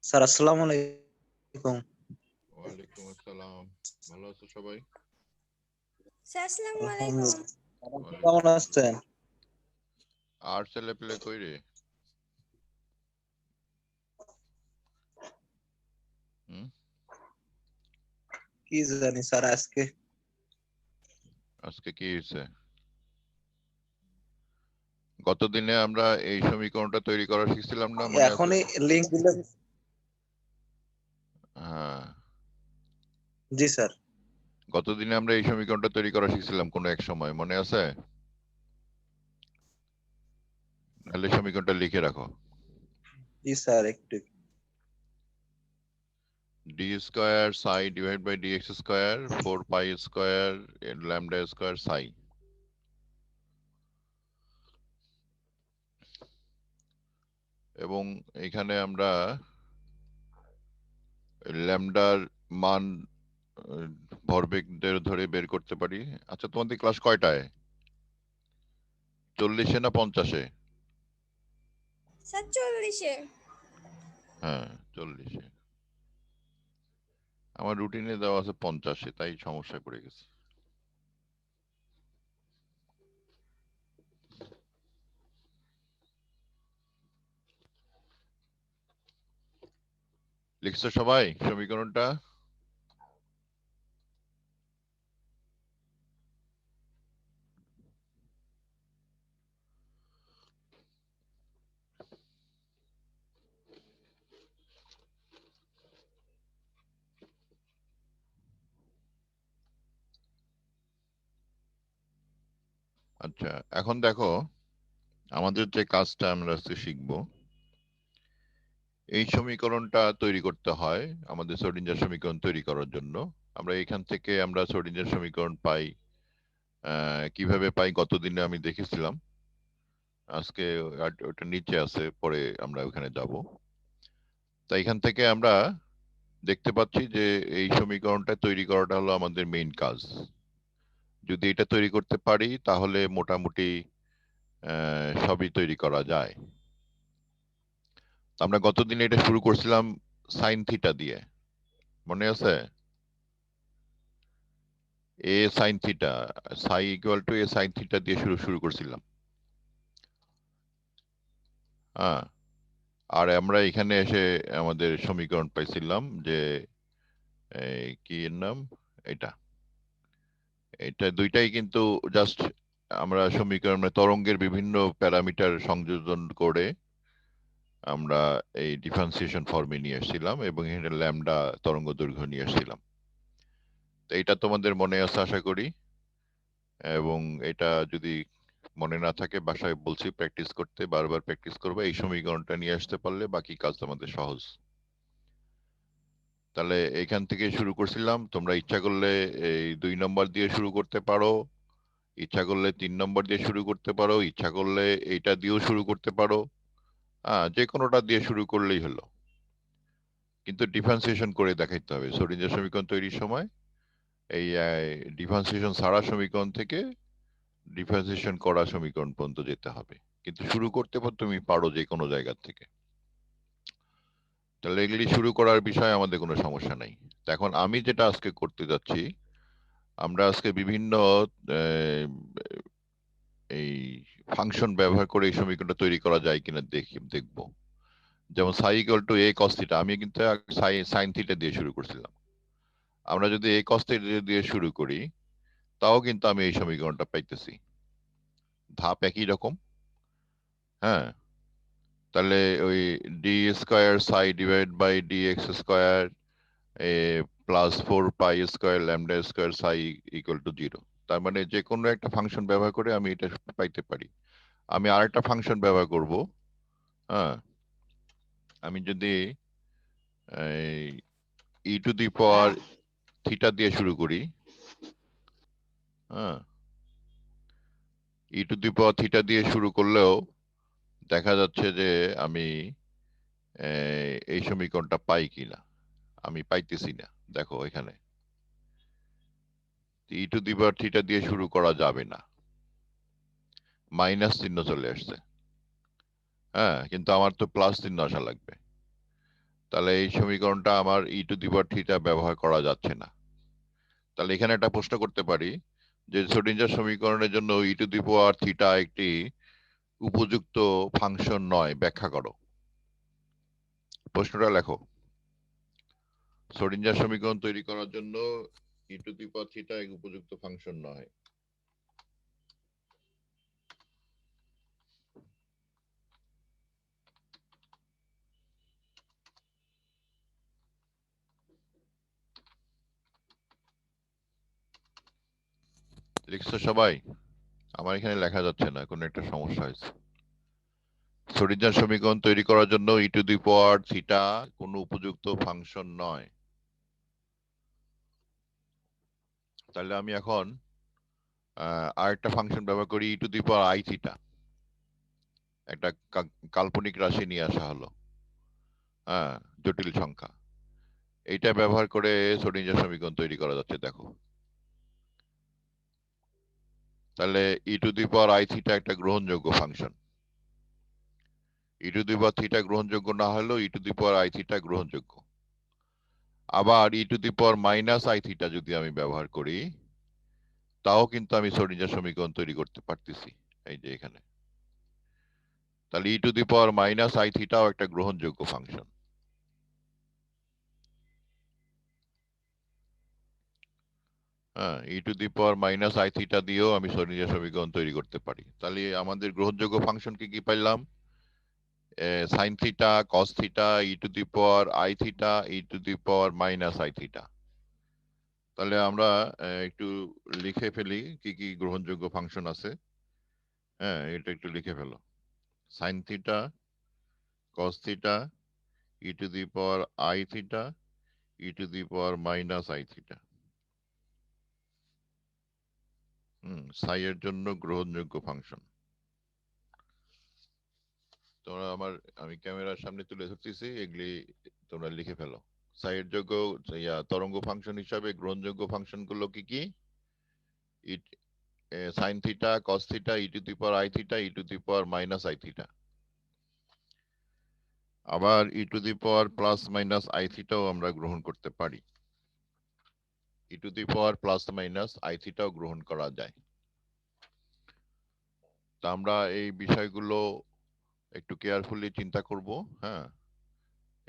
Sir আসসালামু আলাইকুম। ওয়ালাইকুম আসসালাম। ভালো আছো সবাই? স্যার আসসালামু আলাইকুম। আলহামদুলিল্লাহ। কেমন আছেন? আর ছেলে পেলে কই রে? কি জানি স্যার আজকে কি হয়েছে? গতদিনে আমরা এই সমীকরণটা তৈরি করা শিখছিলাম না, মনে আছে? এখনই লিংক দিলেন। হ্যাঁ, জি স্যার। গতদিনে আমরা এই সমীকরণটা তৈরি করা শিখছিলাম কোনো এক সময়, মনে আছে? তাহলে সমীকরণটা লিখে রাখো। জি স্যার একটু। d square psi divide by dx square 4 pi square lambda square psi। এবং এখানে আমরা ল্যামডার মান ভরবেগ ধরে বের করতে পারি। আচ্ছা, তোমাদের ক্লাস কয়টায়? 40-এ না 50-এ? স্যার 40-এ। হ্যাঁ, 40-এ। আমার রুটিনে দেওয়া আছে 50-এ, তাই সমস্যা পড়ে গেছে। লিখছো সবাই সমীকরণটা? আচ্ছা, এখন দেখো আমাদের যে কাজটা আমরা আজকে শিখবো, এই সমীকরণটা তৈরি করতে হয় আমাদের শ্রোডিঞ্জার সমীকরণ তৈরি করার জন্য। আমরা এখান থেকে আমরা শ্রোডিঞ্জার সমীকরণ পাই। কিভাবে পাই গতদিনে আমি দেখেছিলাম, আজকে ওটা নিচে আছে, পরে আমরা ওখানে যাব। তাই এখান থেকে আমরা দেখতে পাচ্ছি যে এই সমীকরণটা তৈরি করাটা হলো আমাদের মেইন কাজ। যদি এটা তৈরি করতে পারি তাহলে মোটামুটি সবই তৈরি করা যায়। আমরা গতদিন এটা শুরু করছিলাম সাইন থিটা দিয়ে, মনে আছে? A sine theta, psi equal to A sine theta দিয়ে শুরু করছিলাম। হ্যাঁ, আর আমরা এখানে এসে আমাদের সমীকরণ পাইছিলাম যে কি এর নাম, এটা এটা দুইটাই কিন্তু জাস্ট আমরা সমীকরণ তরঙ্গের বিভিন্ন প্যারামিটার সংযোজন করে আমরা এই ডিফারেন্সিয়েশন ফর্মে নিয়ে এসেছিলাম এবং এখানে ল্যামডা তরঙ্গ দৈর্ঘ্য নিয়ে এসেছিলাম। তো এটা তোমাদের মনে আছে আশা করি, এবং এটা যদি মনে না থাকে বাসায় বলছি প্র্যাকটিস করতে, বারবার প্র্যাকটিস করবে। এই সমীকরণটা নিয়ে আসতে পারলে বাকি কাজ আমাদের সহজ। তাহলে এখান থেকে শুরু করছিলাম, তোমরা ইচ্ছা করলে এই 2 নম্বর দিয়ে শুরু করতে পারো, ইচ্ছা করলে 3 নম্বর দিয়ে শুরু করতে পারো, ইচ্ছা করলে এইটা দিয়েও শুরু করতে পারো। যে কোনোটা দিয়ে শুরু করলেই হলো, কিন্তু ডিফারেন্সিয়েশন করে দেখাইতে হবে। শ্রোডিঞ্জার সমীকরণ তৈরির সময় এই ডিফারেন্সিয়েশন ছাড়া সমীকরণ থেকে ডিফারেন্সিয়েশন করা সমীকরণ পর্যন্ত যেতে হবে, কিন্তু শুরু করতে তুমি পারো যে কোনো জায়গা থেকে। তাহলে এগুলি শুরু করার বিষয়ে আমাদের কোনো সমস্যা নাই। তো এখন আমি যেটা আজকে করতে যাচ্ছি, আমরা আজকে বিভিন্ন এই ফাংশন ব্যবহার করে এই সমীকরণটা তৈরি করা যায় কিনা দেখবো। যেমন সাই equal to A cos theta, আমি কিন্তু সাইন থিটা দিয়ে শুরু করছিলাম। আমরা যদি এ কস থিটা দিয়ে শুরু করি তাও কিন্তু আমি এই সমীকরণটা পাইতেছি, ধাপ একই রকম। হ্যাঁ, তাহলে ওই d square psi divide by d x square plus 4 pi square lambda square psi equal to 0। তার মানে যে কোনো একটা ফাংশন ব্যবহার করে আমি এটা পাইতে পারি। আমি আরেকটা ফাংশন ব্যবহার করব। হ্যাঁ, আমি যদি ই টু দি পাওয়ার থিটা দিয়ে শুরু করি, হ্যাঁ, e to the power theta দিয়ে শুরু করলেও দেখা যাচ্ছে যে আমি এই সমীকরণটা পাই কিনা, আমি পাইতেছি না। দেখো এখানে ই টু দি পাওয়ার থিটা দিয়ে শুরু করা যাবে না, মাইনাস চিহ্ন চলে আসছে। হ্যাঁ, কিন্তু আমার তো প্লাস চিহ্ন আসা লাগবে। তাহলে এই সমীকরণটা আমার ই টু দি পাওয়ার থিটা ব্যবহার করা যাচ্ছে না। তাহলে এখানে একটা প্রশ্ন করতে পারি যে শ্রোডিঞ্জার সমীকরণের জন্য ই টু দি পাওয়ার থিটা একটি উপযুক্ত ফাংশন নয়, ব্যাখ্যা করো। প্রশ্নটা লেখো। শ্রোডিঞ্জার সমীকরণ তৈরি করার জন্য ই টু দি পাওয়ার থিটা এক উপযুক্ত ফাংশন নয়। লিখছো সবাই? আমার এখানে লেখা যাচ্ছে না, কোনো একটা সমস্যা হয়েছে। শ্রোডিঞ্জার সমীকরণ তৈরি করার জন্য ই টু দি পাওয়ার থিটা কোনো উপযুক্ত ফাংশন নয়। তাহলে আমি এখন আরেকটা ফাংশন ব্যবহার করি, e to the power i theta. একটা কাল্পনিক রাশি নিয়ে আসা হলো, হ্যাঁ, জটিল সংখ্যা। এইটা ব্যবহার করে শ্রোডিঞ্জার সমীকরণ তৈরি করা যাচ্ছে, দেখো। তাহলে e to the power i theta একটা গ্রহণযোগ্য function. E to the power theta গ্রহণযোগ্য না হলেও e to the power i theta গ্রহণযোগ্য। আবার e to the power minus i theta যদি আমি ব্যবহার করি, তাও কিন্তু আমি শ্রোডিঞ্জার সমীকরণ তৈরি করতে পারতেছি, এই যে এখানে। তাহলে e to the power minus i থিটাও একটা গ্রহণযোগ্য ফাংশন। হ্যাঁ, e to the power minus i theta দিয়েও আমি শ্রোডিঞ্জার সমীকরণ তৈরি করতে পারি। তাহলে আমাদের গ্রহণযোগ্য ফাংশন কি পাইলাম? Sign theta, cos theta, e to the power i theta, e to the power minus i theta. তাহলে আমরা একটু লিখে ফেলি কি কি গ্রহণযোগ্য ফাংশন আছে। হ্যাঁ, এটা একটু লিখে ফেলো। Sine theta, cos theta, e to the power i theta, e to the power minus i theta. Psi এর জন্য গ্রহণযোগ্য ফাংশন। তোমরা আমি ক্যামেরার সামনে তুলে ধরতেছি, এগুলি তোমরা লিখে ফেলো। সাই এর যোগ্য তরঙ্গ ফাংশন হিসাবে গ্রহণযোগ্য ফাংশন গুলো কি কি? Sine theta, cos theta, e to the power i theta, e to the power minus i theta. আবার e to the power plus minus i থিটাও আমরা গ্রহণ করতে পারি। E to the power plus minus i থিটাও গ্রহণ করা যায়। তা আমরা এই বিষয়গুলো একটু কেয়ারফুলি চিন্তা করব, হ্যাঁ।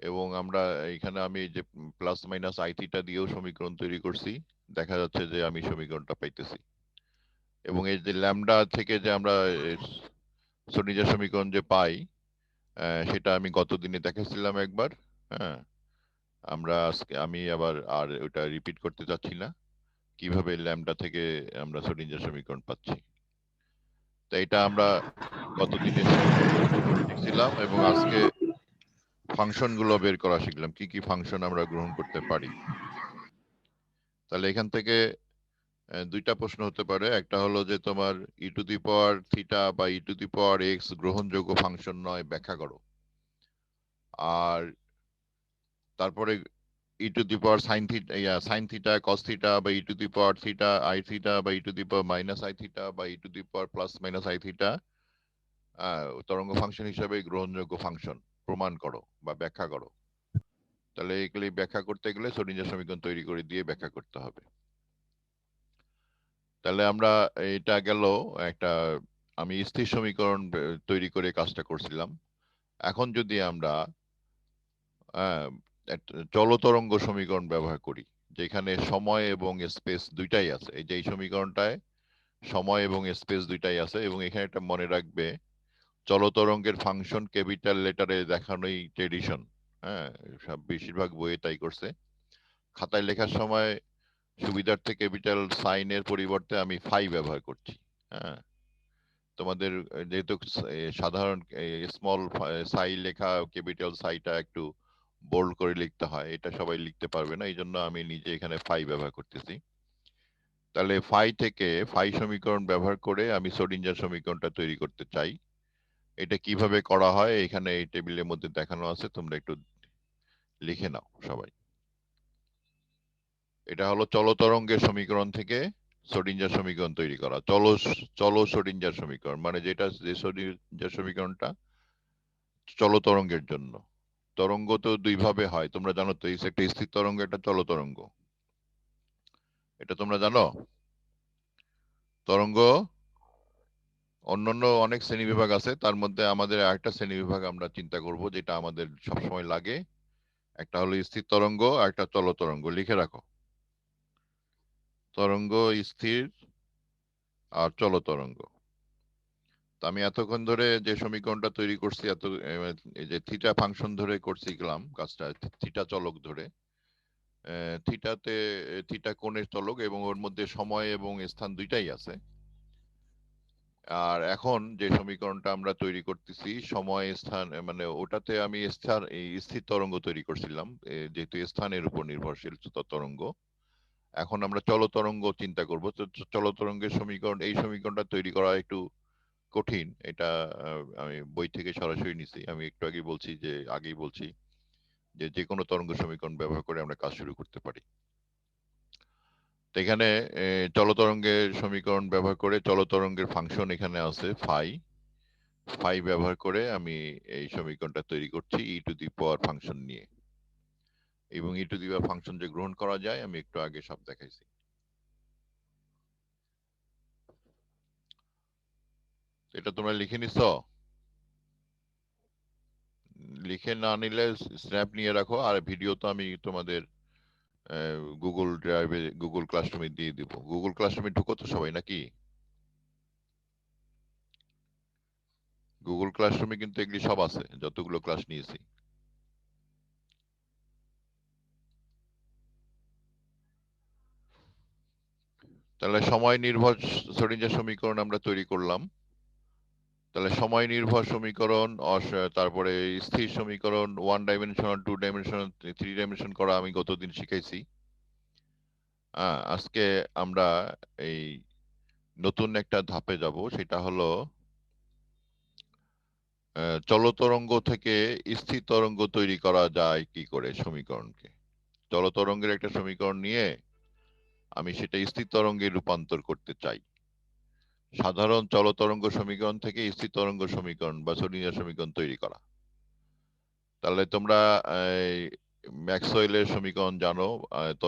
এবং আমরা এখানে আমি যে প্লাস মাইনাস আই থিটা দিয়েও সমীকরণ তৈরি করছি, দেখা যাচ্ছে যে আমি সমীকরণটা পাইতেছি। এবং এই যে ল্যামডা থেকে যে আমরা শ্রোডিঞ্জার সমীকরণ যে পাই, সেটা আমি গত দিনে দেখাচ্ছিলাম একবার, হ্যাঁ। আমি আবার আর ওটা রিপিট করতে চাচ্ছি না, কিভাবে ল্যামডা থেকে আমরা শ্রোডিঞ্জার সমীকরণ পাচ্ছি। তো এটা আমরা গত দিনে শিখছিলাম এবং আজকে ফাংশন গুলো বের করা শিখলাম, কি কি ফাংশন আমরা গ্রহণ করতে পারি। তাহলে এখান থেকে দুইটা প্রশ্ন হতে পারে। একটা হলো যে তোমার ই টু দি পাওয়ার থিটা বা e to the power x গ্রহণযোগ্য ফাংশন নয়, ব্যাখ্যা করো। আর তারপরে e to the power sine theta, cos theta বা e to the power theta i theta বা e to the power minus i theta বা e to the power plus minus i theta তরঙ্গ function হিসাবে গ্রহণযোগ্য function প্রমাণ করো বা ব্যাখ্যা করো। তাহলে এগুলি ব্যাখ্যা করতে গেলে শ্রোডিঞ্জার সমীকরণ তৈরি করে দিয়ে ব্যাখ্যা করতে হবে। তাহলে আমরা এটা গেল একটা, আমি স্থির সমীকরণ তৈরি করে কাজটা করছিলাম। এখন যদি আমরা চলতরঙ্গ সমীকরণ ব্যবহার করি, যেখানে সময় এবং স্পেস দুইটাই আছে। এই যে এই সমীকরণটায় সময় এবং স্পেস দুইটাই আছে, এবং এখানে একটা মনে রাখবে, চলতরঙ্গের ফাংশন ক্যাপিটাল লেটারে দেখানোই ট্রেডিশন। হ্যাঁ, সব বেশিরভাগ বইয়ে তাই করছে। খাতায় লেখার সময় সুবিধার্থে ক্যাপিটাল সাইনের পরিবর্তে আমি ফাই ব্যবহার করছি। হ্যাঁ, তোমাদের যেহেতু সাধারণ স্মল সাই লেখা, ক্যাপিটাল সাইটা একটু বোল্ড করে লিখতে হয়, এটা সবাই লিখতে পারবে না, এই জন্য আমি নিজে এখানে ফাই ব্যবহার করতেছি। তাহলে ফাই থেকে ফাই সমীকরণ ব্যবহার করে আমি শ্রোডিঞ্জার সমীকরণটা তৈরি করতে চাই। এটা কিভাবে করা হয় এখানে এই টেবিলের মধ্যে দেখানো আছে, তোমরা একটু লিখে নাও সবাই। এটা হলো চলতরঙ্গের সমীকরণ থেকে শ্রোডিঞ্জার সমীকরণ তৈরি করা। চলো শ্রোডিঞ্জার সমীকরণ মানে যেটা যে শ্রোডিঞ্জার সমীকরণটা চলতরঙ্গের জন্য। তরঙ্গ তো দুই ভাবে হয়, তোমরা জানো তো, একটা স্থির তরঙ্গ, একটা চল তরঙ্গ। এটা তোমরা জানো? তরঙ্গ অন্যান্য অনেক শ্রেণীবিভাগ আছে, তার মধ্যে আমাদের আরেকটা শ্রেণীবিভাগ আমরা চিন্তা করব, যেটা আমাদের সবসময় লাগে। একটা হলো স্থির তরঙ্গ আর একটা চল তরঙ্গ। লিখে রাখো, তরঙ্গ স্থির আর চল তরঙ্গ। তো আমি এতক্ষণ ধরে যে সমীকরণটা তৈরি করছি, এই যে থিটা ফাংশন ধরে করছিলাম কাজটা, থিটা চলক ধরে, থিটাতে থিটা কোণের চলক, এবং ওর মধ্যে সময় এবং স্থান দুইটাই আছে। আর এখন যে সমীকরণটা আমরা তৈরি করতেছি, সময় স্থান, মানে ওটাতে আমি স্থির তরঙ্গ তৈরি করছিলাম, যেহেতু স্থানের উপর নির্ভরশীল তরঙ্গ। এখন আমরা চল তরঙ্গ চিন্তা করব। তো চল তরঙ্গের সমীকরণ, এই সমীকরণটা তৈরি করা একটু কঠিন। এটা আমি বই থেকে সরাসরি নিছি। আমি একটু আগেই বলছি যে যে কোনো তরঙ্গ সমীকরণ ব্যবহার করে আমরা কাজ শুরু করতে পারি। তো এখানে চল তরঙ্গের সমীকরণ ব্যবহার করে, চল তরঙ্গের ফাংশন এখানে আছে ফাই ব্যবহার করে আমি এই সমীকরণটা তৈরি করছি ই টু দি পাওয়ার ফাংশন নিয়ে। এবং ই টু দি পাওয়ার ফাংশন যে গ্রহণ করা যায়, আমি একটু আগে সব দেখাইছি। এটা তোমরা লিখে নিছো? লিখে না নিলে স্ন্যাপ নিয়ে রাখো, আর ভিডিও তো আমি তোমাদের গুগল ড্রাইভে, গুগল ক্লাসরুমে দিয়ে দিব। গুগল ক্লাসরুমে ঢুকো তো সবাই নাকি? গুগল ক্লাসরুমে কিন্তু এগুলি সব আছে, যতগুলো ক্লাস নিয়েছি। তাহলে সময় নির্ভর শ্রোডিঞ্জার সমীকরণ আমরা তৈরি করলাম। তাহলে সময় নির্ভর সমীকরণ, তারপরে স্থির সমীকরণ, 1 ডাইমেনশনাল, 2 ডাইমেনশনাল, 3 ডাইমেনশন করা আমি গতদিন শিখাইছি। আজকে আমরা এই নতুন একটা ধাপে যাব, সেটা হলো চল তরঙ্গ থেকে স্থির তরঙ্গ তৈরি করা যায় কি করে সমীকরণকে। চল তরঙ্গের একটা সমীকরণ নিয়ে আমি সেটা স্থির তরঙ্গে রূপান্তর করতে চাই। সাধারণ চল তরঙ্গ সমীকরণ থেকে স্থির তরঙ্গ সমীকরণ বা শ্রোডিঞ্জার সমীকরণ তৈরি করা। তাহলে তোমরা ম্যাক্সওয়েলের সমীকরণ জানো, তো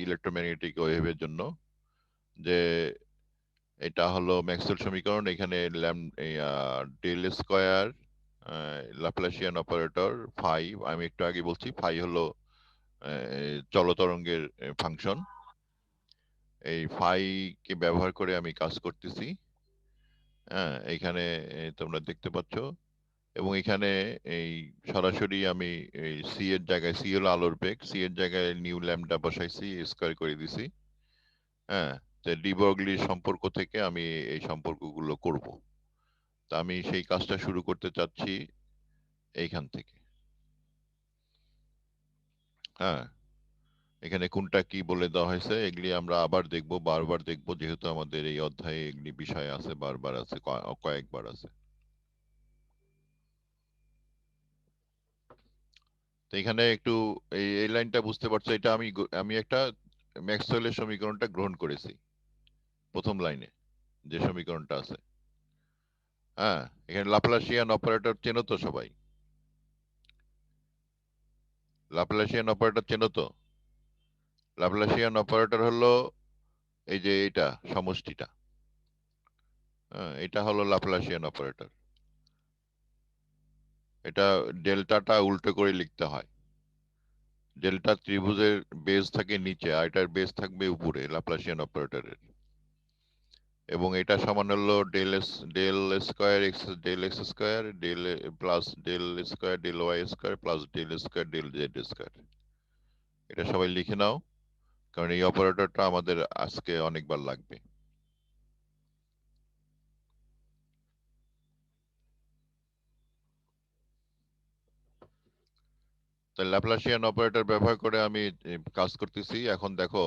ইলেকট্রোম্যাগনেটিক ওয়েভের জন্য, যে এটা হলো ম্যাক্সওয়েল সমীকরণ। এখানে del square, Laplacian operator, phi, আমি একটু আগে বলছি ফাই হলো চল তরঙ্গের ফাংশন। এই ফাই কে ব্যবহার করে আমি কাজ করতেছি। এখানে তোমরা দেখতে পাচ্ছ, এবং এখানে এই সরাসরি আমি এই সি এর জায়গায়, সি হলো আলোর বেগ, সি এর জায়গায় নিউ ল্যামডা বসাইছি, স্কয়ার করে দিছি। তো ডি ব্রগলির সম্পর্ক থেকে আমি এই সম্পর্কগুলো করব। তা আমি সেই কাজটা শুরু করতে চাচ্ছি এইখান থেকে। এখানে কোনটা কি বলে দেওয়া হয়েছে এগুলি আমরা আবার দেখব, বারবার দেখব, যেহেতু আমাদের এই অধ্যায়ে এগুলি বিষয় আছে, বারবার আছে, কয়েকবার আছে। তো এখানে একটু এই লাইনটা বুঝতে পারছো, এটা আমি একটা ম্যাক্সওয়েলের সমীকরণটা গ্রহণ করেছি প্রথম লাইনে, যে সমীকরণটা আছে। এখানে লাপ্লাসিয়ান অপারেটর চেনো তো সবাই? লাপ্লাসিয়ান অপারেটর চেনো তো? লাপ্লাসিয়ান অপারেটর হলো এই যে এটা সমষ্টিটা, এটা হলো লাপ্লাসিয়ান অপারেটর। এটা ডেল্টাটা উল্টো করে লিখতে হয়। ডেল্টা ত্রিভুজের বেস থাকে নিচে, আর এটার বেস থাকবে উপরে, লাপ্লাসিয়ান অপারেটরের। এবং এটা সমান হলো del square x, del x square, del plus del square del y square plus del square del z square. এটা সবাই লিখে নাও, কারণ এই অপারেটরটা আমাদের আজকে অনেকবার লাগবে। তাই ল্যাপ্লাসিয়ান অপারেটর ব্যবহার করে আমি কাজ করতেছি। এখন দেখো,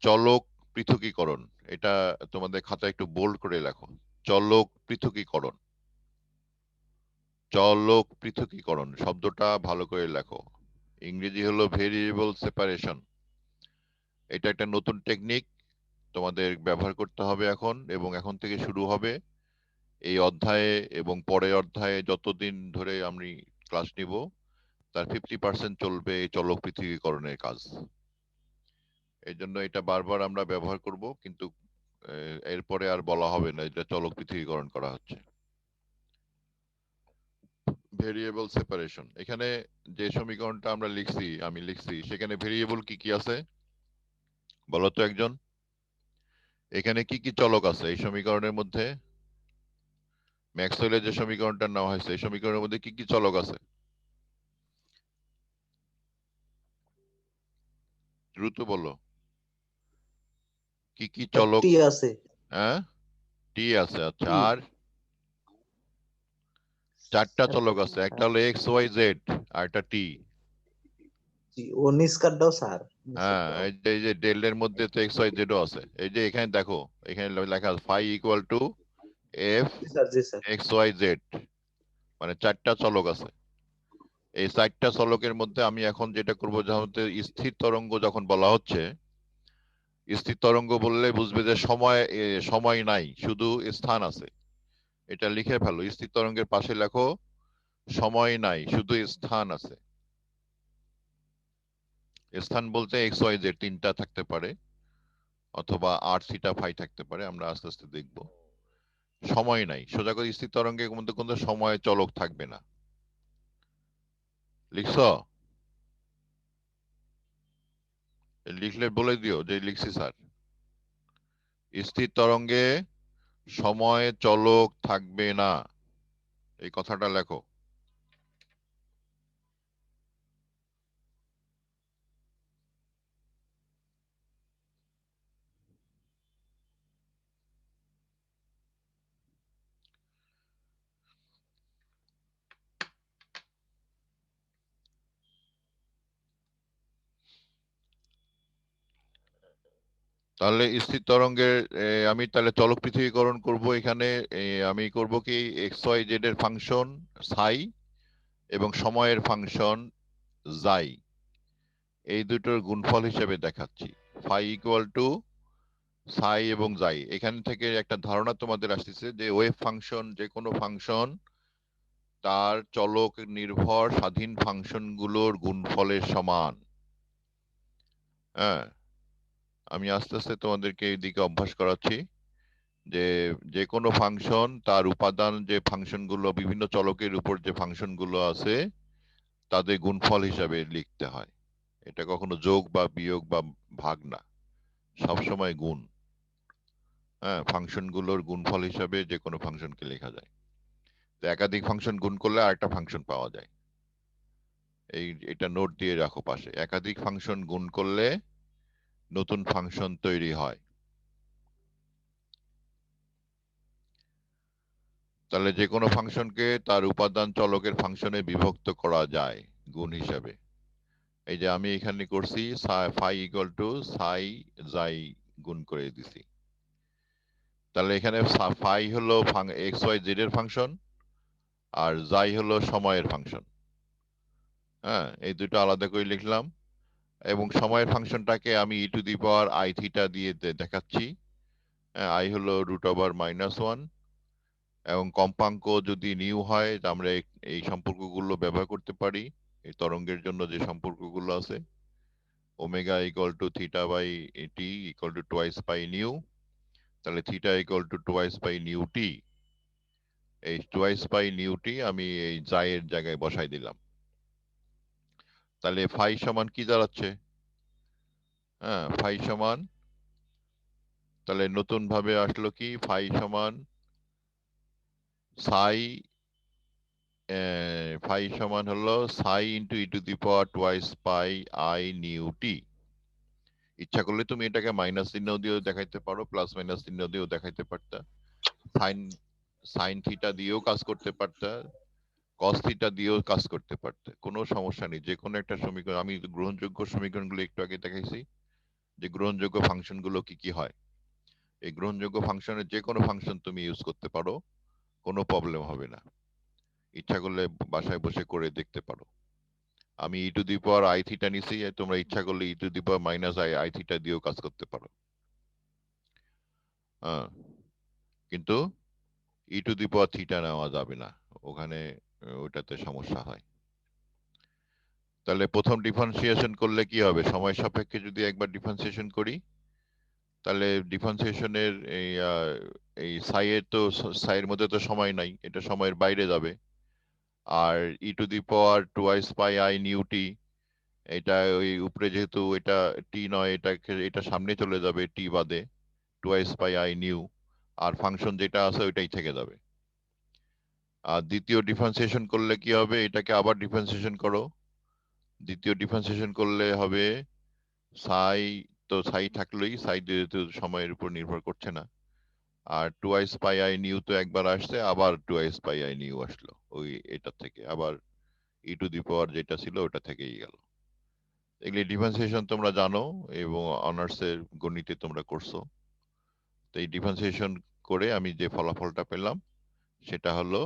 চলক পৃথকীকরণ, এটা তোমাদের খাতায় একটু বোল্ড করে লেখো। চলক পৃথকীকরণ, চলক পৃথকীকরণ শব্দটা ভালো করে লেখো। ইংরেজি হলো ভেরিয়েবল সেপারেশন। এটা একটা নতুন টেকনিক তোমাদের ব্যবহার করতে হবে এখন, এবং এখন থেকে শুরু হবে এই অধ্যায়ে এবং পরের অধ্যায়ে, যতদিন ধরে আমি ক্লাস নিব, তার 50% চলবে এই চলক পৃথিবীকরণের কাজ। এই জন্য এটা বারবার আমরা ব্যবহার করব, কিন্তু এরপরে আর বলা হবে না এটা চলক পৃথিবীকরণ করা হচ্ছে। ভেরিয়েবল সেপারেশন, এখানে যে সমীকরণটা আমরা লিখছি, আমি লিখছি, সেখানে ভেরিয়েবল কি কি আছে বলো তো একজন? এখানে কি কি চলক আছে এই সমীকরণের মধ্যে? ম্যাক্সওয়েলের যে সমীকরণটার নাম হয়েছে, এই সমীকরণের মধ্যে কি কি চলক আছে? দ্রুত বলো, কি কি চলক? টি আছে। হ্যাঁ, টি আছে। আচ্ছা, টি। আর চারটা চলক আছে, একটা হলো এক্স ওয়াই জেড আর একটা টি। জি, ও নিষ্কার দাও স্যার। হ্যাঁ, এই যে ডেল এর মধ্যে তো এক্স ওয়াই জেডও আছে। এই যে এখানে দেখো, এখানে লেখা আছে ফাই ইকুয়াল টু এফ জি স্যার, জি স্যার। এক্স ওয়াই জেড, মানে চারটা চলক আছে। এই চারটা চলকের মধ্যে আমি এখন যেটা করবো, যেমন স্থির তরঙ্গ যখন বলা হচ্ছে, স্থির তরঙ্গ বললে বুঝবে যে সময় নাই, শুধু স্থান আছে। এটা লিখে ফেলো, স্থির তরঙ্গের পাশে লেখো সময় নাই, শুধু স্থান আছে। স্থান বলতে এক্স ওয়াই জেড তিনটা থাকতে পারে, অথবা আর থিটা ফাই থাকতে পারে, আমরা আস্তে আস্তে দেখব। সময় নাই, সোজা করে স্থির তরঙ্গের মধ্যে কোনো সময় চলক থাকবে না। লিখছ? লিখলে বলে দিও যে লিখছি স্যার। স্থির তরঙ্গে সময় চলক থাকবে না, এই কথাটা লেখো। তাহলে স্থির তরঙ্গের আমি তাহলে চলক পৃথকীকরণ করব। এখানে আমি করব কি, এক্স ওয়াই জেড এর ফাংশন সাই এবং সময়ের ফাংশন জাই, এই দুটোর গুণফল হিসেবে দেখাচ্ছি। ফাই ইকুয়াল টু সাই এবং জাই। এখান থেকে একটা ধারণা তোমাদের আসতেছে যে ওয়েভ ফাংশন, যে কোনো ফাংশন তার চলক নির্ভর স্বাধীন ফাংশনগুলোর গুণফলের সমান। হ্যাঁ, আমি আস্তে আস্তে তোমাদেরকে এই দিকে অভ্যাস করাচ্ছি যে যে কোনো ফাংশন তার উপাদান, যে ফাংশনগুলো বিভিন্ন চলকের উপর যে ফাংশনগুলো আছে তাদের গুণফল হিসাবে লিখতে হয়। এটা কখনো যোগ বা বিয়োগ বা ভাগ না, সবসময় গুণ। হ্যাঁ, ফাংশনগুলোর গুণফল হিসাবে যে কোনো ফাংশনকে লেখা যায়। তো একাধিক ফাংশন গুণ করলে আরেকটা ফাংশন পাওয়া যায়। এটা নোট দিয়ে রাখো পাশে, একাধিক ফাংশন গুণ করলে নতুন ফাংশন তৈরি হয়। তাহলে যে কোনো ফাংশনকে তার উপাদান চলকের ফাংশনে বিভক্ত করা যায় গুণ হিসাবে। এই যে আমি এখানে করছি ফাই ইকুয়াল টু সাই জাই গুণ করে দিছি। তাহলে এখানে ফাই হলো এক্স ওয়াই জেড এর ফাংশন, আর জাই হলো সময়ের ফাংশন। হ্যাঁ, এই দুটো আলাদা করে লিখলাম, এবং সময়ের ফাংশনটাকে আমি e to the power i theta দিয়ে দেখাচ্ছি। আই হলো √(-1), এবং কম্পাঙ্ক যদি নিউ হয় আমরা এই সম্পর্কগুলো ব্যবহার করতে পারি। এই তরঙ্গের জন্য যে সম্পর্কগুলো আছে, omega equal to theta by t equal to twice pi nu, তাহলে theta equal to twice pi nu t. এই টোয়াইস পাই নিউ টি আমি এই জায়ের জায়গায় বসাই দিলাম। তাহলে ফাই সমান কি দাঁড়াচ্ছে? হ্যাঁ, ফাই সমান, তাহলে নতুন ভাবে আসলো কি, ফাই সমান সাই, ফাই সমান হলো psi into e to the power twice pi i nu t. ইচ্ছা করলে তুমি এটাকে মাইনাস চিহ্ন দিয়েও দেখাইতে পারো, প্লাস মাইনাস চিহ্ন দিয়েও দেখাইতে পারতা, সাইন সাইন থিটা দিয়েও কাজ করতে পারতা, কস থিটা দিয়েও কাজ করতে পারতে, কোনো সমস্যা নেই। যে কোনো একটা সমীকরণ, আমি গ্রহণযোগ্য সমীকরণগুলো একটু আগে দেখাইছি যে গ্রহণযোগ্য ফাংশনগুলো কি কি হয়। এই গ্রহণযোগ্য ফাংশনের যে কোনো ফাংশন তুমি ইউজ করতে পারো, কোনো প্রবলেম হবে না। ইচ্ছা করলে বাসায় বসে করে দেখতে পারো। আমি e to the power i theta নিছি, তোমরা ইচ্ছা করলে e to the power minus i theta দিয়েও কাজ করতে পারো। হ্যাঁ, কিন্তু ই টু দি পাওয়ার থিটা নেওয়া যাবে না, ওখানে ওটাতে সমস্যা হয়। তাহলে প্রথম ডিফারেন্সিয়েশন করলে কি হবে, সময় সাপেক্ষে যদি একবার ডিফারেন্সিয়েশন করি তাহলে ডিফারেন্সিয়েশনের এই সাইয়ের মধ্যে তো সময় নাই, এটা সময়ের বাইরে যাবে। আর e to the power twice pi i nu t, এটা ওই উপরে যেহেতু এটা টি নয়, এটা সামনে চলে যাবে টি বাদে, টুয়াইস পাই আই নিউ, আর ফাংশন যেটা আছে ওইটাই থেকে যাবে। আর দ্বিতীয় ডিফারেন্সিয়েশন করলে কি হবে, এটাকে আবার ডিফারেন্সিয়েশন করো, দ্বিতীয় ডিফারেন্সিয়েশন করলে হবে সাই, তো সাই থাকলেই সাই যেহেতু সময়ের উপর নির্ভর করছে না, আর টুয়াইস পাই আই নিউ তো একবার আসছে, আবার টুয়াইস পাই আই নিউ আসলো ওই এটা থেকে, আবার ই টু দি পাওয়ার যেটা ছিল ওটা থেকেই গেল। এগুলি ডিফারেন্সিয়েশন তোমরা জানো এবং অনার্সের গণিতে তোমরা করছো। তো এই ডিফারেন্সিয়েশন করে আমি যে ফলাফলটা পেলাম সেটা হলো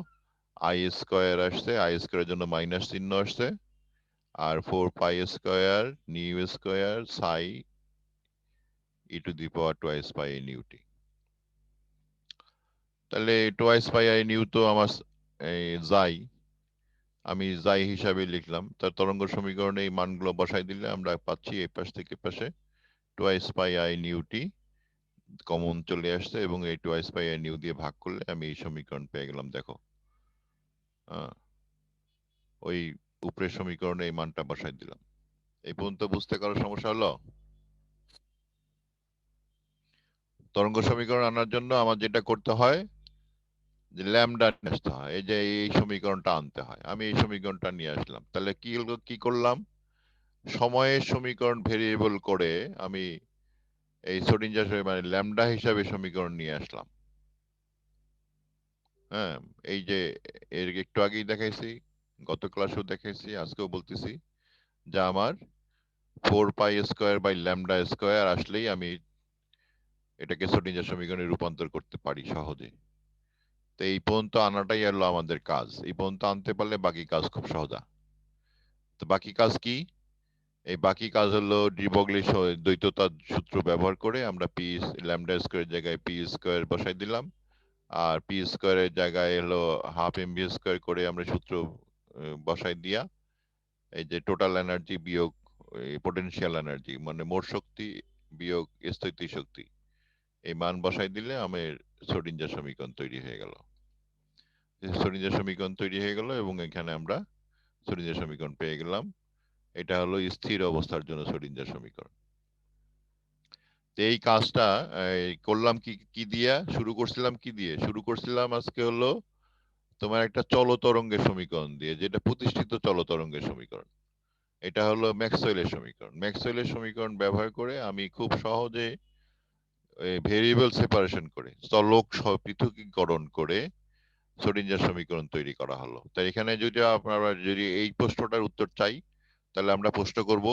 আই স্কোয়ার আসছে, আই স্কোয়ারের জন্য মাইনাস চিহ্ন আসছে, আর 4 pi square nu square psi e to the power twice pi i nu t. তাহলে টুয়াইস পাই আই নিউ তো আমার যাই, আমি যাই হিসাবে লিখলাম। তার তরঙ্গ সমীকরণে এই মানগুলো বসাই দিলে আমরা পাচ্ছি এই পাশ থেকে পাশে twice pi i nu T common চলে আসছে, এবং এই টুয়াইস পাই আই নিউ দিয়ে ভাগ করলে আমি এই সমীকরণ পেয়ে গেলাম। দেখো ওই উপরের সমীকরণে এই মানটা বসাই দিলাম। এই পর্যন্ত বুঝতে কারো সমস্যা হলো? তরঙ্গ সমীকরণ আনার জন্য আমার যেটা করতে হয় যে ল্যামডা নিয়ে আসতে হয়, এই যে এই সমীকরণটা আনতে হয়। আমি এই সমীকরণটা নিয়ে আসলাম, তাহলে কি করলাম, সময়ের সমীকরণ ভেরিয়েবল করে আমি এই শ্রোডিঞ্জার মানে ল্যামডা হিসাবে সমীকরণ নিয়ে আসলাম। হ্যাঁ, এই যে এর একটু আগেই দেখাইছি, গত ক্লাসেও দেখাইছি, আজকেও বলতেছি যে আমার 4 pi square by lambda square আসলেই আমি এটাকে শ্রোডিঞ্জার সমীকরণে রূপান্তর করতে পারি সহজে। তো এই পর্যন্ত আনাটাই হলো আমাদের কাজ, এই পর্যন্ত আনতে পারলে বাকি কাজ খুব সহজা। তো বাকি কাজ কি, এই বাকি কাজ হলো ডি ব্রগলি দ্বৈততার সূত্র ব্যবহার করে আমরা পি ল্যামডা স্কোয়ারের জায়গায় পি স্কোয়ার বসাই দিলাম, আর পি স্কোয়ারের জায়গায় হলো হাফ এম ভি স্কোয়ার করে আমরা সূত্র বসাই দিয়া এই যে টোটাল এনার্জি বিয়োগ পোটেনশিয়াল এনার্জি মানে মোট শক্তি বিয়োগ স্থিতিক শক্তি, এই মান বসাই দিলে আমার শ্রোডিঞ্জার সমীকরণ তৈরি হয়ে গেল। শ্রোডিঞ্জার সমীকরণ তৈরি হয়ে গেল এবং এখানে আমরা শ্রোডিঞ্জার সমীকরণ পেয়ে গেলাম। এটা হলো স্থির অবস্থার জন্য শ্রোডিঞ্জার সমীকরণ। এই কাজটা করলাম কি দিয়ে শুরু করছিলাম, শুরু করছিলাম আজকে হলো তোমার একটা চল তরঙ্গের সমীকরণ দিয়ে, যেটা প্রতিষ্ঠিত চল তরঙ্গের সমীকরণ। এটা হলো ম্যাক্সওয়েলের সমীকরণ। ম্যাক্সওয়েলের সমীকরণ ব্যবহার করে আমি খুব সহজে ভেরিয়েবল সেপারেশন করে চলক পৃথকীকরণ করে শ্রোডিঞ্জার সমীকরণ তৈরি করা হলো। তাই এখানে যদি আপনারা যদি এই প্রশ্নটার উত্তর চাই তাহলে আমরা প্রশ্ন করব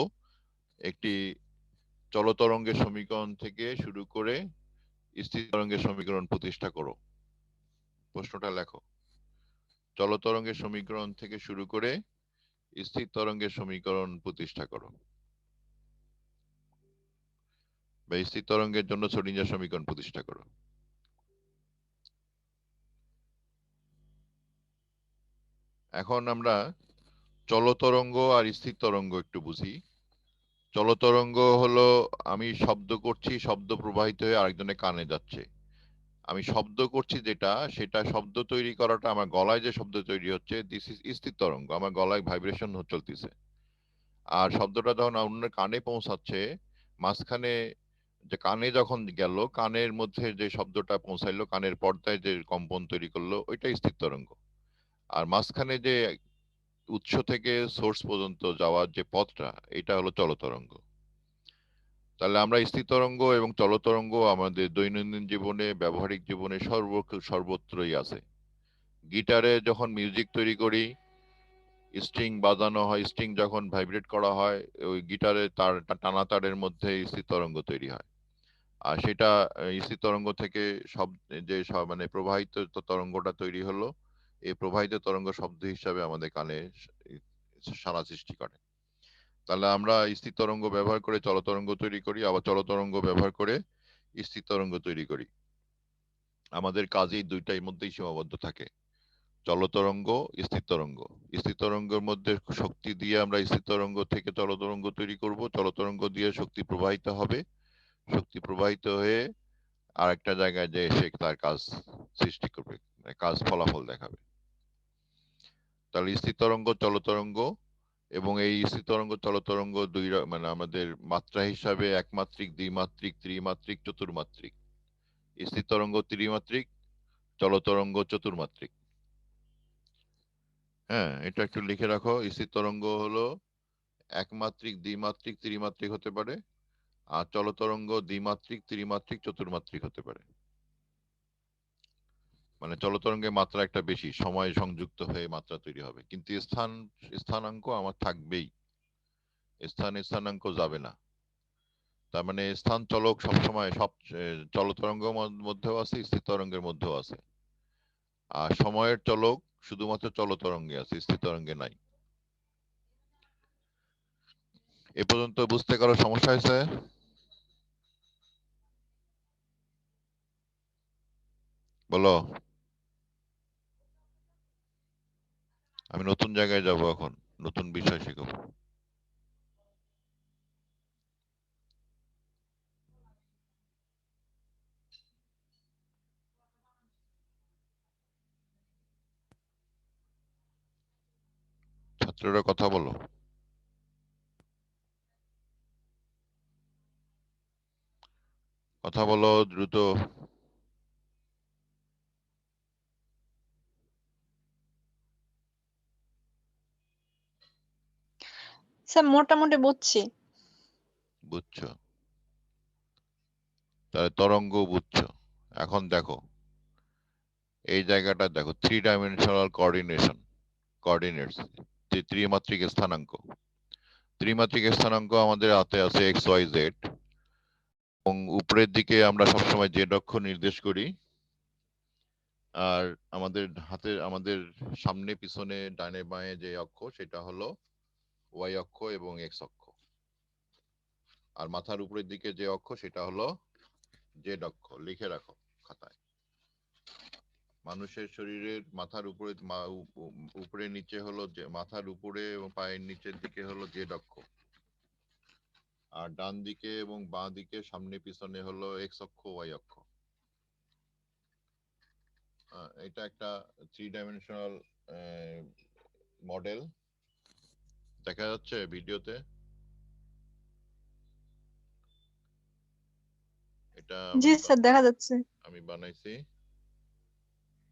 একটি চলতরঙ্গের সমীকরণ থেকে শুরু করে স্থির তরঙ্গের সমীকরণ প্রতিষ্ঠা করো। প্রশ্নটা লেখো, চলতরঙ্গের সমীকরণ থেকে শুরু করে স্থির তরঙ্গের সমীকরণ প্রতিষ্ঠা করো, বা স্থির তরঙ্গের জন্য শ্রোডিঞ্জার সমীকরণ প্রতিষ্ঠা করো। এখন আমরা চলতরঙ্গ আর স্থির তরঙ্গ একটু বুঝি। চলতরঙ্গ হলো আমি শব্দ করছি, শব্দ প্রবাহিত হয়ে আরেকজনের কানে যাচ্ছে। আমি শব্দ করছি যেটা, সেটা শব্দ তৈরি করাটা আমার গলায় যে শব্দ তৈরি হচ্ছে, দিস ইজ স্থির তরঙ্গ, আমার গলায় ভাইব্রেশন চলতেছে। আর শব্দটা যখন অন্যের কানে পৌঁছাচ্ছে, মাঝখানে যে কানে যখন গেল, কানের মধ্যে যে শব্দটা পৌঁছাইলো, কানের পর্দায় যে কম্পন তৈরি করলো, ওইটা স্থির তরঙ্গ। আর মাঝখানে যে উৎস থেকে সোর্স পর্যন্ত যাওয়ার যে পথটা, এটা হলো চলতরঙ্গ। তাহলে আমরা স্থির তরঙ্গ এবং চলতরঙ্গ আমাদের দৈনন্দিন জীবনে, ব্যবহারিক জীবনে সর্বত্রই আছে। গিটারে যখন মিউজিক তৈরি করি, স্ট্রিং বাজানো হয়, স্ট্রিং যখন ভাইব্রেট করা হয়, ওই গিটারের টানা তারের মধ্যে স্থির তরঙ্গ তৈরি হয়। আর সেটা স্থির তরঙ্গ থেকে মানে প্রবাহিত তরঙ্গটা তৈরি হলো, এই প্রবাহিত তরঙ্গ শব্দ হিসাবে আমাদের কানে সাড়া সৃষ্টি করে। তাহলে আমরা স্থির তরঙ্গ ব্যবহার করে চলতরঙ্গ তৈরি করি, আবার চলতরঙ্গ ব্যবহার করে স্থির তরঙ্গ তৈরি করি। আমাদের কাজেই দুইটার মধ্যেই সীমাবদ্ধ থাকে। চলতরঙ্গ, স্থির তরঙ্গ। স্থির তরঙ্গের মধ্যে শক্তি দিয়ে আমরা স্থির তরঙ্গ থেকে চলতরঙ্গ তৈরি করব, চলতরঙ্গ দিয়ে শক্তি প্রবাহিত হবে, শক্তি প্রবাহিত হয়ে আর একটা জায়গায় যে এসে তার কাজ সৃষ্টি করবে, কাজ ফলাফল দেখাবে। তাহলে স্থির তরঙ্গ, চলতরঙ্গ, এবং এই স্থির তরঙ্গ চলতরঙ্গ মানে আমাদের মাত্রা হিসাবে একমাত্রিক, দ্বিমাত্রিক, ত্রিমাত্রিক, চতুর্মাত্রিক। স্থির তরঙ্গ ত্রিমাত্রিক, চলতরঙ্গ চতুর্মাত্রিক। হ্যাঁ, এটা একটু লিখে রাখো। স্থির তরঙ্গ হলো একমাত্রিক, দ্বিমাত্রিক, ত্রিমাত্রিক হতে পারে, আর চলতরঙ্গ দ্বিমাত্রিক, ত্রিমাত্রিক, চতুর্মাত্রিক হতে পারে। মানে চলতরঙ্গের মাত্রা একটা বেশি, সময় সংযুক্ত হয়ে মাত্রা তৈরি হবে, কিন্তু স্থানাঙ্ক আমার থাকবেই, স্থানাঙ্ক যাবে না। তার মানে স্থান চলক সবসময় সব চলতরঙ্গের মধ্যেও আছে, স্থির তরঙ্গের মধ্যেও আছে। আর সময়ের চলক শুধুমাত্র চলতরঙ্গে আছে, স্থির তরঙ্গে নাই। এ পর্যন্ত বুঝতে কারো সমস্যা হয়েছে? বলো। আমি নতুন জায়গায় যাব এখন, নতুন বিষয় শিখব। ছাত্ররা কথা বলো। কথা বলো দ্রুত। স্যার মোটামুটি বুঝছি। বুঝছো? তাহলে তরঙ্গ বুঝছো। এখন দেখো এই জায়গাটা দেখো, 3 ডাইমেনশনাল কোঅর্ডিনেটস, যে ত্রিমাত্রিক স্থানাঙ্ক। ত্রিমাত্রিক স্থানাঙ্ক আমাদের হাতে আছে এক্স ওয়াই জেড, এবং উপরের দিকে আমরা সবসময় জেড অক্ষ নির্দেশ করি, আর আমাদের সামনে পিছনে ডানে বাঁয়ে যে অক্ষ সেটা হলো ওয়াই অক্ষ এবং এক্স অক্ষ, আর মাথার উপরের দিকে যে অক্ষ সেটা হলো জেড অক্ষ। লিখে রাখো খাতায়। মানুষের শরীরের মাথার উপরে নিচে হলো মাথার উপরে এবং পায়ের নিচের দিকে হলো জেড অক্ষ, আর ডান দিকে এবং বাঁ দিকে সামনে পিছনে হলো এক্স অক্ষ, ওয়াই অক্ষ। এটা একটা 3 ডাইমেনশনাল মডেল, দেখা যাচ্ছে ভিডিওতে। এটা জি স্যার দেখা যাচ্ছে। আমি বানাইছি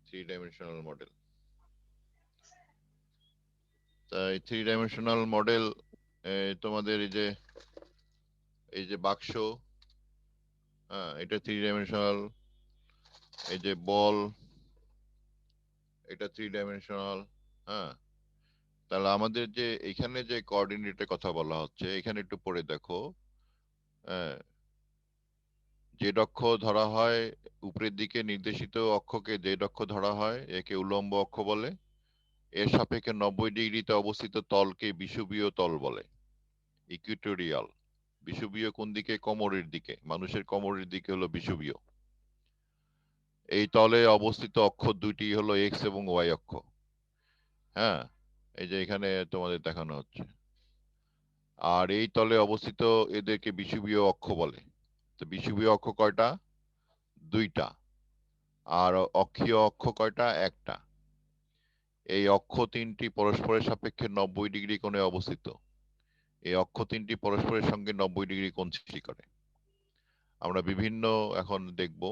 3 ডাইমেনশনাল মডেল। তাই 3 ডাইমেনশনাল মডেল তোমাদের এই যে বাক্স, এটা 3 ডাইমেনশনাল। এই যে বল, এটা 3 ডাইমেনশনাল। হ্যাঁ, তাহলে আমাদের যে এখানে যে কোঅর্ডিনেটের কথা বলা হচ্ছে, এখানে একটু পড়ে দেখো। জেড অক্ষ ধরা হয়, উপরের দিকে নির্দেশিত অক্ষকে জেড অক্ষ ধরা হয়, একে উল্লম্ব অক্ষ বলে। এর সাপেক্ষে 90 ডিগ্রিতে অবস্থিত তলকে বিষুবীয় তল বলে, ইকুইটোরিয়াল। বিষুবীয় কোন দিকে? কোমরের দিকে, মানুষের কোমরের দিকে হলো বিষুবীয়। এই তলে অবস্থিত অক্ষ দুইটি হলো এক্স এবং ওয়াই অক্ষ। হ্যাঁ, এই যে এখানে তোমাদের দেখানো হচ্ছে। আর এই তলে অবস্থিত এদেরকে বিষুবীয় অক্ষ বলে। তো বিষুবীয় অক্ষ কয়টা? দুইটা। আর অক্ষীয় অক্ষ কয়টা? একটা। এই অক্ষ তিনটি পরস্পরের সাপেক্ষে 90 ডিগ্রি কোণে অবস্থিত। এই অক্ষ তিনটি পরস্পরের সঙ্গে 90 ডিগ্রি কোণ সৃষ্টি করে। আমরা বিভিন্ন এখন দেখব,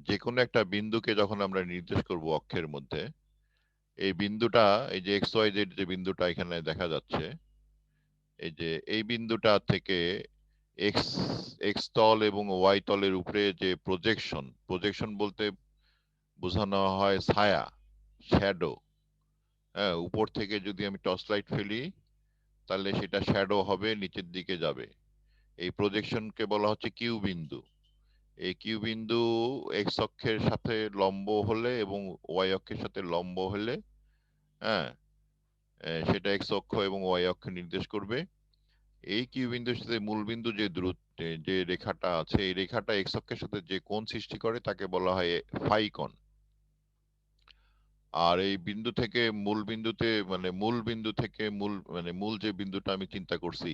যে কোনো একটা বিন্দুকে যখন আমরা নির্দেশ করব অক্ষের মধ্যে, এই বিন্দুটা, এই যে এক্স ওয়াই জেড যে বিন্দুটা এখানে দেখা যাচ্ছে, এই যে এই বিন্দুটা থেকে এক্স তল এবং ওয়াই তলের উপরে যে প্রজেকশন বলতে বোঝানো হয় ছায়া, শ্যাডো। হ্যাঁ, উপর থেকে যদি আমি টর্চ লাইট ফেলি তাহলে সেটা শ্যাডো হবে, নিচের দিকে যাবে। এই প্রজেকশনকে বলা হচ্ছে কিউ বিন্দু। এই কিউ বিন্দু এক্স অক্ষের সাথে লম্ব হলে এবং ওয়াই অক্ষের সাথে লম্ব হলে, হ্যাঁ, সেটা এক্স অক্ষ এবং ওয়াই অক্ষ নির্দেশ করবে। এই কিউ বিন্দুর সাথে মূল বিন্দু যে দূরত্বে যে রেখাটা আছে, এই রেখাটা এক্স অক্ষের সাথে যে কোণ সৃষ্টি করে তাকে বলা হয় ফাই কোণ। আর এই বিন্দু থেকে মূল বিন্দুতে মূল যে বিন্দুটা আমি চিন্তা করছি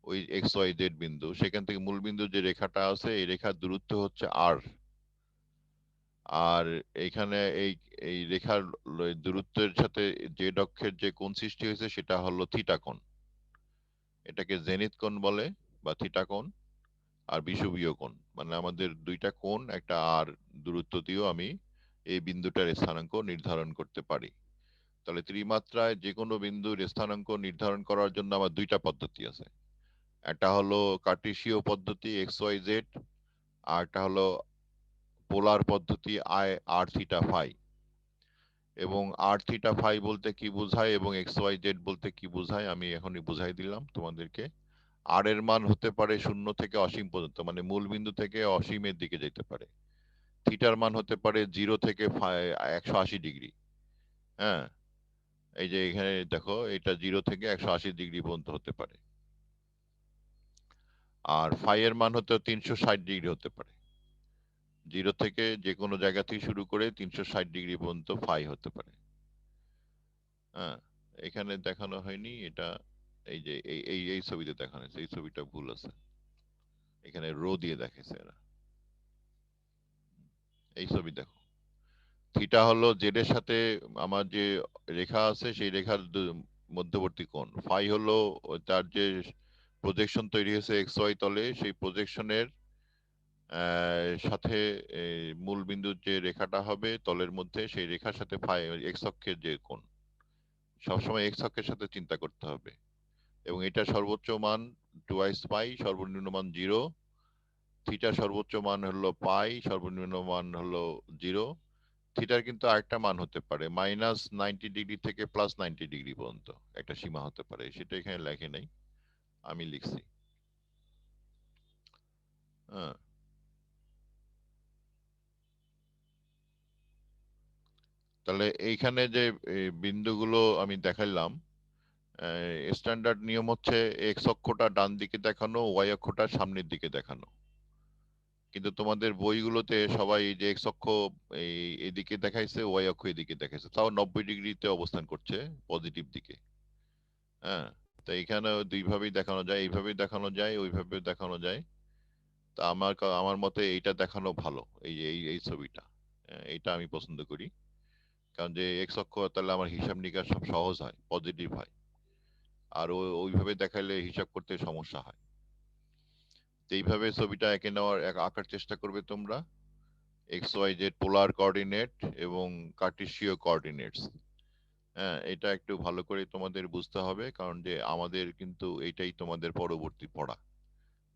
ওই এক্স ওয়াই জেড বিন্দু, সেখান থেকে মূল বিন্দু যে রেখাটা আছে এই রেখার দূরত্ব হচ্ছে আর। আর এইখানে এই এই রেখার দূরত্বের সাথে জেড অক্ষের যে কোণ সৃষ্টি হয়েছে সেটা হলো থিটা কোণ। এটাকে জেনিথ কোণ বলে বা থিটা কোণ। আর বিষুবীয় কোণ মানে আমাদের দুইটা কোণ একটা আর দূরত্ব দিয়েও আমি এই বিন্দুটার স্থানাঙ্ক নির্ধারণ করতে পারি। তাহলে ত্রিমাত্রায় যে কোনো বিন্দুর স্থানাঙ্ক নির্ধারণ করার জন্য আমার দুইটা পদ্ধতি আছে। একটা হলো কার্টেসীয় পদ্ধতি এক্স ওয়াই জেড, আর একটা হলো পোলার পদ্ধতি আই আর থিটা ফাই। এবং আর থিটা ফাই বলতে কি বোঝায় এবং এক্স ওয়াই জেড বলতে কি বোঝায় আমি এখনই বুঝাই দিলাম তোমাদেরকে। আর এর মান হতে পারে 0 থেকে অসীম পর্যন্ত, মানে মূল বিন্দু থেকে অসীমের দিকে যেতে পারে। থিটার মান হতে পারে 0 থেকে 180 ডিগ্রি। হ্যাঁ, এই যে এখানে দেখো এটা 0 থেকে 180 ডিগ্রি পর্যন্ত হতে পারে। আর ফাই এর মান হতে 360 ডিগ্রি হতে পারে। 0 থেকে যে কোনো জায়গা থেকে শুরু করে 360 ডিগ্রি পর্যন্ত ফাই হতে পারে। হ্যাঁ, এখানে দেখানো হয়নি এটা, এই যে এই ছবিতে দেখানো হয়েছে, এই ছবিটা ভুল আছে, এখানে রো দিয়ে দেখাইছে এরা। এই ছবি দেখো, থিটা হলো জেড এর সাথে আমার যে রেখা আছে সেই রেখার মধ্যবর্তী কোণ। ফাই হলো তার যে প্রজেকশন তৈরি হয়েছে এক্স ওয়াই তলে, সেই প্রজেকশনের সাথে মূল বিন্দুর যে রেখাটা হবে তলের মধ্যে সেই রেখার সাথে ফাই এক্স অক্ষের যে কোণ, সবসময় এক্স অক্ষের সাথে চিন্তা করতে হবে। এবং এটা সর্বোচ্চ মান 2 পাই, সর্বনিম্ন মান 0। থিটা সর্বোচ্চ মান হলো পাই, সর্বনিম্ন মান হলো 0। থিটার কিন্তু আরেকটা মান হতে পারে -90 ডিগ্রি থেকে +90 ডিগ্রি পর্যন্ত একটা সীমা হতে পারে, সেটা এখানে লেখে নাই, আমি লিখছি। হ্যাঁ, তাহলে এইখানে যে বিন্দুগুলো আমি দেখাইলাম, স্ট্যান্ডার্ড নিয়ম হচ্ছে এক্স অক্ষটা ডান দিকে দেখানো, ওয়াই অক্ষটা সামনের দিকে দেখানো। কিন্তু তোমাদের বইগুলোতে সবাই এই যে এক্স অক্ষ এদিকে দেখাইছে, ওয়াই অক্ষ এদিকে দেখাইছে, তাও 90 ডিগ্রিতে অবস্থান করছে পজিটিভ দিকে। হ্যাঁ, তো এখানে দুইভাবেই দেখানো যায়, এইভাবেই দেখানো যায়, ওইভাবেও দেখানো যায়। তা আমার মতে এইটা দেখানো ভালো, এই যে এই ছবিটা, এইটা আমি পছন্দ করি। কারণ যে এক্স অক্ষ তাহলে আমার হিসাব নিকাশ সব সহজ হয়, পজিটিভ হয়। আর ওইভাবে দেখাইলে হিসাব করতে সমস্যা হয়। তো এইভাবে ছবিটা এঁকে নেওয়ার আঁকার চেষ্টা করবে তোমরা, x y z polar coordinate এবং কার্টেসীয় কোঅর্ডিনেটস। হ্যাঁ, এটা একটু ভালো করে তোমাদের বুঝতে হবে, কারণ যে আমাদের কিন্তু এইটাই তোমাদের পরবর্তী পড়া।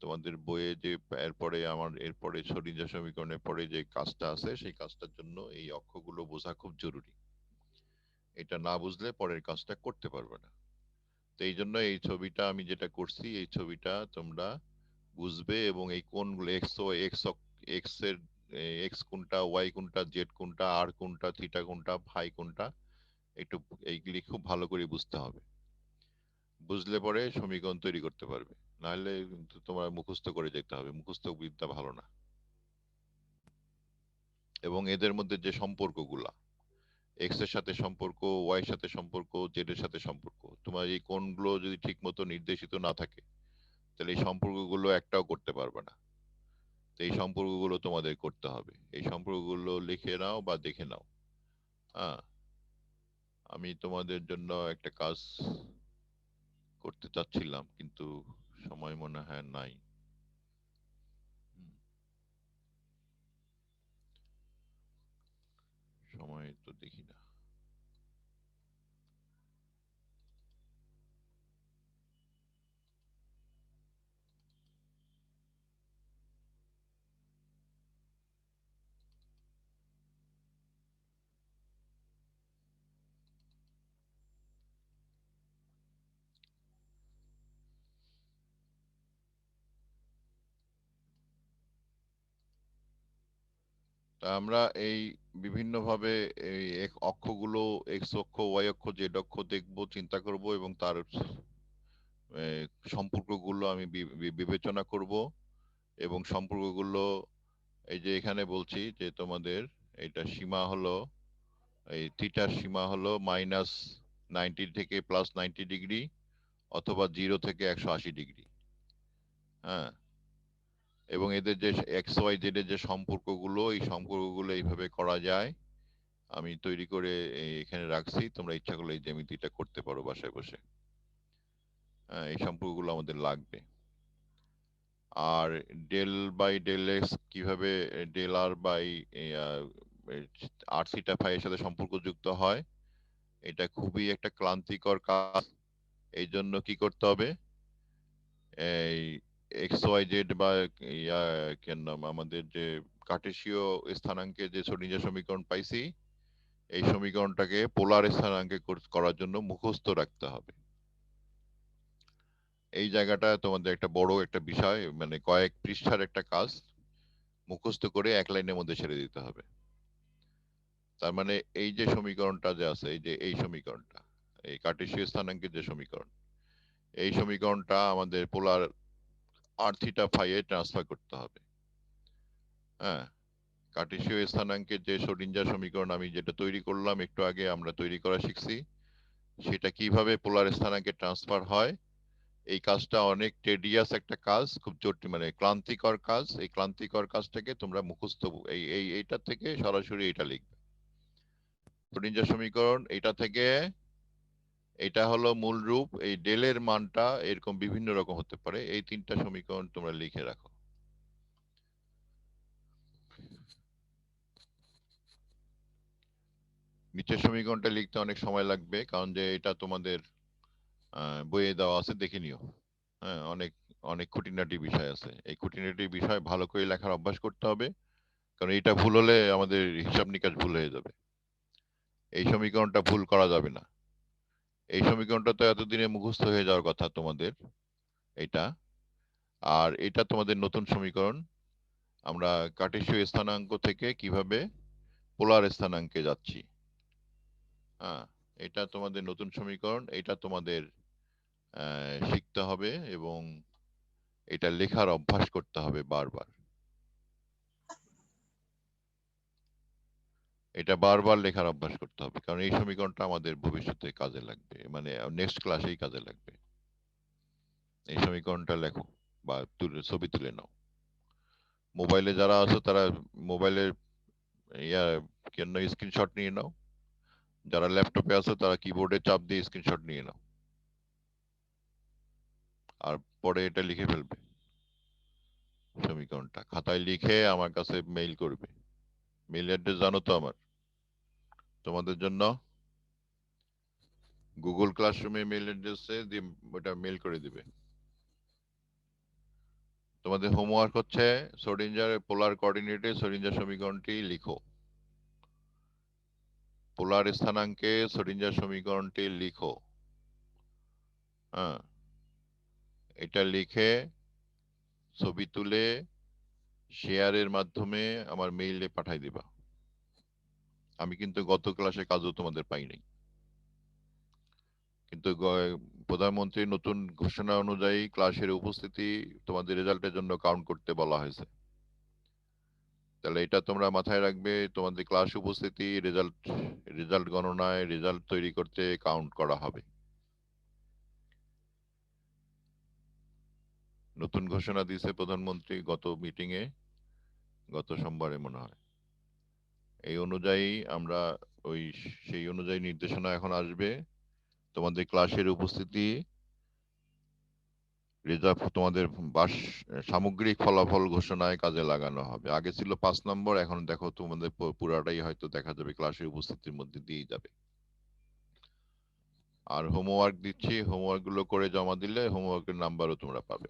তোমাদের বইয়ে যে এরপরে শ্রোডিঞ্জার সমীকরণের পরে যে কাজটা আছে সেই কাজটার জন্য এই অক্ষগুলো বোঝা খুব জরুরি। এটা না বুঝলে পরের কাজটা করতে পারবে না। তো এই জন্য এই ছবিটা আমি যেটা করছি, এই ছবিটা তোমরা বুঝবে এবং এই কোণগুলো এক্স ও এক্স এর এক্স কোনটা, ওয়াই কোনটা, জেড কোনটা, আর কোনটা, থিটা কোনটা, ফাই কোনটা, একটু এইগুলি খুব ভালো করে বুঝতে হবে। বুঝলে পরে সমীকরণ তৈরি করতে পারবে, নাহলে কিন্তু তোমার মুখস্থ করে যেতে হবে, মুখস্থ বিদ্যা ভালো না। এবং এদের মধ্যে যে সম্পর্কগুলা, এক্স এর সাথে সম্পর্ক, ওয়াই এর সাথে সম্পর্ক, জেড এর সাথে সম্পর্ক, তোমার এই কোণগুলো যদি ঠিক মতো নির্দেশিত না থাকে তাহলে এই সম্পর্কগুলো একটাও করতে পারবে না। তো এই সম্পর্কগুলো তোমাদের করতে হবে, এই সম্পর্কগুলো লিখে নাও বা দেখে নাও। হ্যাঁ, আমি তোমাদের জন্য একটা কাজ করতে চাচ্ছিলাম কিন্তু সময় মনে হয় নাই। সময় তো দেখি না। তা আমরা এই বিভিন্নভাবে এই অক্ষগুলো এক্স অক্ষ, ওয়াই অক্ষ, জেড অক্ষ দেখবো, চিন্তা করব এবং তার সম্পর্কগুলো আমি বিবেচনা করব। এবং সম্পর্কগুলো এই যে এখানে বলছি যে তোমাদের এটা সীমা হলো এই থিটার সীমা হলো -90 থেকে +90 ডিগ্রি অথবা 0 থেকে 180 ডিগ্রি। হ্যাঁ, এবং এদের যে এক্স ওয়াই জেড এর যে সম্পর্কগুলো, এই সম্পর্কগুলো এইভাবে করা যায়। আমি তৈরি করে এখানে রাখছি, তোমরা ইচ্ছা করলে এই জ্যামিতিটা করতে পারো বাসায় বসে। হ্যাঁ, এই সম্পর্কগুলো আমাদের লাগবে। আর ডেল বাই ডেল এক্স কিভাবে del r by r theta phi এর সাথে সম্পর্কযুক্ত হয়, এটা খুবই একটা ক্লান্তিকর কাজ। এই জন্য কি করতে হবে, এই এক্স ওয়াই জেড বা কেন নাম আমাদের যে কার্টেসীয় স্থানাঙ্কে যে শ্রোডিঞ্জার সমীকরণ পাইছি, এই সমীকরণটাকে পোলার স্থানাঙ্কে করার জন্য মুখস্থ রাখতে হবে। এই জায়গাটা তোমাদের একটা বড় একটা বিষয়, মানে কয়েক পৃষ্ঠার একটা কাজ, মুখস্থ করে এক লাইনের মধ্যে ছেড়ে দিতে হবে। তার মানে এই যে সমীকরণটা যে আছে, এই যে এই সমীকরণটা, এই কার্টেসীয় স্থানাঙ্কের যে সমীকরণ, এই সমীকরণটা আমাদের পোলার আর থিটা ফাই এ ট্রান্সফার করতে হবে। হ্যাঁ, কার্টেসীয় স্থানাঙ্কের যে শ্রোডিঞ্জার সমীকরণ আমি যেটা তৈরি করলাম একটু আগে, আমরা তৈরি করা শিখছি, সেটা কিভাবে পোলার স্থানাঙ্কে ট্রান্সফার হয়, এই কাজটা অনেক টেডিয়াস একটা কাজ, খুব জটিল, মানে ক্লান্তিকর কাজ। এই ক্লান্তিকর কাজটাকে তোমরা মুখস্থ এইটা থেকে সরাসরি এটা লিখবে। শ্রোডিঞ্জার সমীকরণ এটা থেকে, এটা হলো মূল রূপ। এই ডেলের মানটা এরকম বিভিন্ন রকম হতে পারে। এই তিনটা সমীকরণ তোমরা লিখে রাখো। নিচের সমীকরণটা লিখতে অনেক সময় লাগবে, কারণ যে এটা তোমাদের বইয়ে দেওয়া আছে, দেখে নিও। হ্যাঁ, অনেক অনেক খুঁটিনাটি বিষয় আছে। এই খুঁটিনাটি বিষয় ভালো করে লেখার অভ্যাস করতে হবে, কারণ এটা ভুল হলে আমাদের হিসাব নিকাশ ভুল হয়ে যাবে। এই সমীকরণটা ভুল করা যাবে না। এই সমীকরণটা তো এতদিনে মুখস্থ হয়ে যাওয়ার কথা তোমাদের, এটা। আর এটা তোমাদের নতুন সমীকরণ। আমরা কার্টেসীয় স্থানাঙ্ক থেকে কিভাবে পোলার স্থানাঙ্কে যাচ্ছি। হ্যাঁ, এটা তোমাদের নতুন সমীকরণ। এটা তোমাদের শিখতে হবে এবং এটা লেখার অভ্যাস করতে হবে বারবার। এটা বারবার লেখার অভ্যাস করতে হবে, কারণ এই সমীকরণটা আমাদের ভবিষ্যতে কাজে লাগবে, মানে নেক্সট ক্লাসেই কাজে লাগবে। এই সমীকরণটা লেখো বা ছবি তুলে নাও। মোবাইলে যারা আছো তারা মোবাইলের ইয়া কেন স্ক্রিনশট নিয়ে নাও। যারা ল্যাপটপে আছো তারা কিবোর্ডে চাপ দিয়ে স্ক্রিনশট নিয়ে নাও, আর পরে এটা লিখে ফেলবে। সমীকরণটা খাতায় লিখে আমার কাছে মেইল করবে। মেইল অ্যাড্রেস জানো তো আমার? তোমাদের জন্য গুগল ক্লাসরুমে মেইল অ্যাড্রেসে দিয়ে ওটা মেইল করে দিবে। তোমাদের হোমওয়ার্ক হচ্ছে শ্রোডিঞ্জারের পোলার কোঅর্ডিনেটে শ্রোডিঞ্জার সমীকরণটি লিখো। পোলার স্থানাঙ্কে শ্রোডিঞ্জার সমীকরণটি লিখো। হ্যাঁ, এটা লিখে ছবি তুলে শেয়ারের মাধ্যমে আমার মেইলে পাঠাই দিবা। আমি কিন্তু গত ক্লাসে কাজও তোমাদের পাই নাই, কিন্তু প্রধানমন্ত্রীর নতুন ঘোষণা অনুযায়ী ক্লাসের উপস্থিতি তোমাদের রেজাল্টের জন্য কাউন্ট করতে বলা হয়েছে। তাহলে এটা তোমরা মাথায় রাখবে, তোমাদের ক্লাস উপস্থিতি রেজাল্ট গণনায়, রেজাল্ট তৈরি করতে কাউন্ট করা হবে। নতুন ঘোষণা দিয়েছে প্রধানমন্ত্রী গত মিটিং এ, গত সোমবারে মনে হয়। এই অনুযায়ী আমরা সেই অনুযায়ী নির্দেশনা এখন আসবে। তোমাদের ক্লাসের উপস্থিতি রেজাল্ট তোমাদের সামগ্রিক ফলাফল ঘোষণায় কাজে লাগানো হবে। আগে ছিল 5 নম্বর, এখন দেখো তোমাদের পুরাটাই হয়তো দেখা যাবে ক্লাসের উপস্থিতির মধ্যে দিয়ে যাবে। আর হোমওয়ার্ক দিচ্ছি, হোমওয়ার্ক গুলো করে জমা দিলে হোমওয়ার্কের নাম্বারও তোমরা পাবে।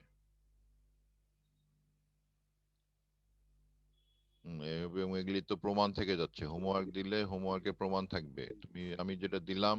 এবং এগুলি তো প্রমাণ থেকে যাচ্ছে। হোমওয়ার্ক দিলে হোমওয়ার্কে প্রমাণ থাকবে। আমি যেটা দিলাম